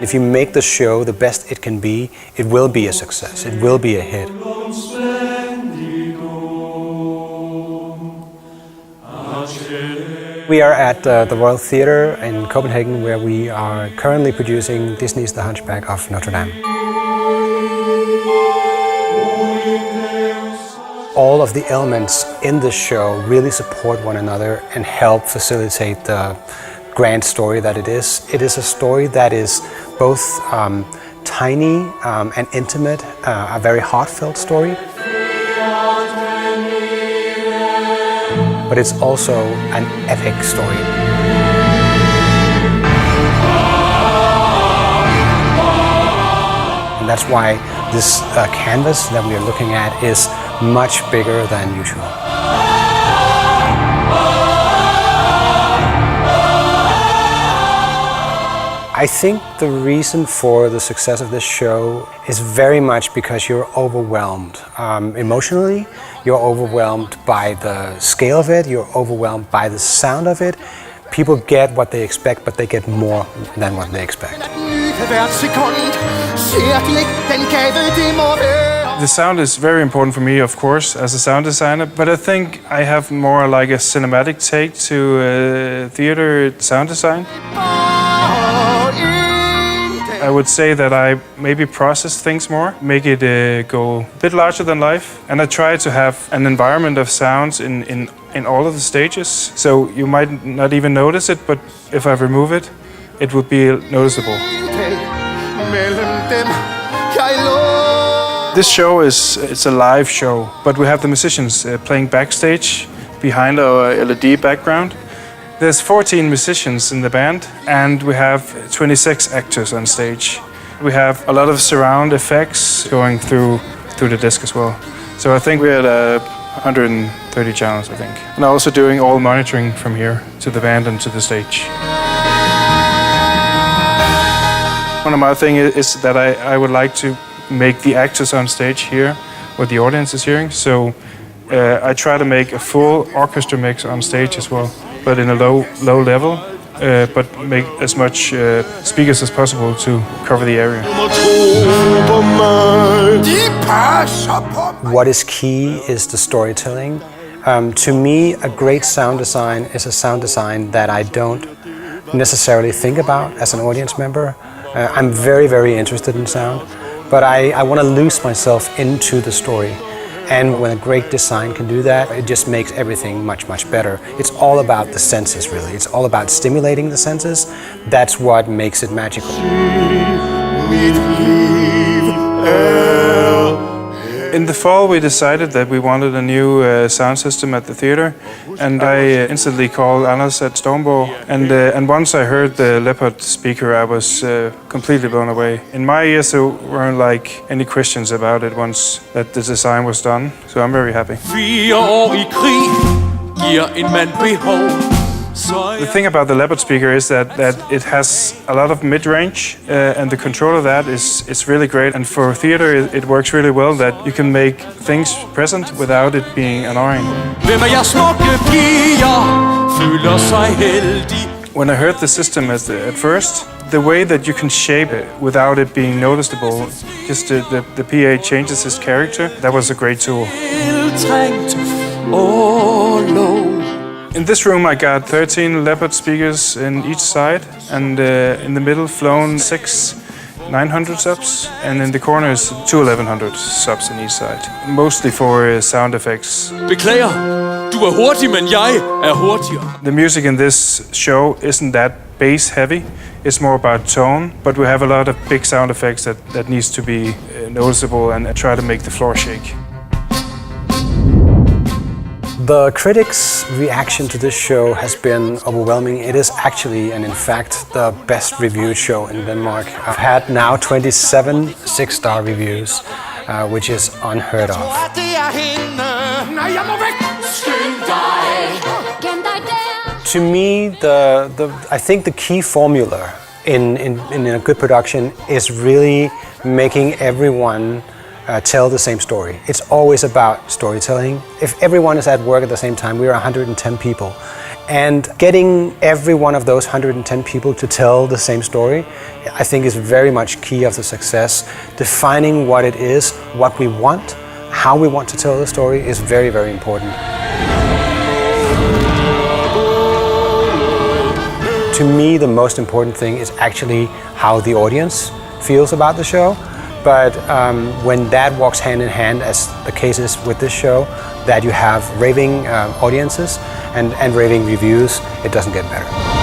If you make the show the best it can be, it will be a success, it will be a hit. We are at the Royal Theater in Copenhagen, where we are currently producing Disney's The Hunchback of Notre Dame. All of the elements in this show really support one another and help facilitate the grand story that it is. It is a story that is both tiny and intimate, a very heartfelt story. But it's also an epic story. And that's why this canvas that we are looking at is much bigger than usual. I think the reason for the success of this show is very much because you're overwhelmed. Emotionally, you're overwhelmed by the scale of it, you're overwhelmed by the sound of it. People get what they expect, but they get more than what they expect. The sound is very important for me, of course, as a sound designer, but I think I have more like a cinematic take to theater sound design. I would say that I maybe process things more, make it go a bit larger than life. And I try to have an environment of sounds in all of the stages. So you might not even notice it, but if I remove it, it would be noticeable. This show it's a live show, but we have the musicians playing backstage behind our LED background. There's 14 musicians in the band, and we have 26 actors on stage. We have a lot of surround effects going through the disc as well. So I think we're at 130 channels, I think. And also doing all monitoring from here to the band and to the stage. One of my things is that I would like to make the actors on stage hear what the audience is hearing. So I try to make a full orchestra mix on stage as well, but in a low level, but make as much speakers as possible to cover the area. What is key is the storytelling. To me, a great sound design is a sound design that I don't necessarily think about as an audience member. I'm very, very interested in sound, but I want to lose myself into the story. And when a great design can do that, it just makes everything much, much better. It's all about the senses, really. It's all about stimulating the senses. That's what makes it magical. In the fall, we decided that we wanted a new sound system at the theater, and I instantly called Anders at Stormborg. And once I heard the Leopard speaker, I was completely blown away. In my ears, there weren't like any questions about it once that the design was done. So I'm very happy. The thing about the Leopard speaker is that it has a lot of mid-range, and the control of that is really great. And for theater, it works really well that you can make things present without it being annoying. When I heard the system at first, the way that you can shape it without it being noticeable, just the PA changes its character, that was a great tool. In this room I got 13 Leopard speakers in each side, and in the middle flown 6 900 subs, and in the corners 2 1100 subs in each side. Mostly for sound effects. Beklager, du hurtig, men jeg hurtigere. The music in this show isn't that bass heavy, it's more about tone, but we have a lot of big sound effects that needs to be noticeable and try to make the floor shake. The critics' reaction to this show has been overwhelming. It is actually, and in fact, the best reviewed show in Denmark. I've had now 27 6-star reviews, which is unheard of. To me, I think the key formula in a good production is really making everyone tell the same story. It's always about storytelling. If everyone is at work at the same time, we are 110 people, And getting every one of those 110 people to tell the same story, I think is very much key of the success. Defining what it is, what we want, how we want to tell the story is very, very important. To me, the most important thing is actually how the audience feels about the show. But when that walks hand in hand, as the case is with this show, that you have raving audiences and raving reviews, it doesn't get better.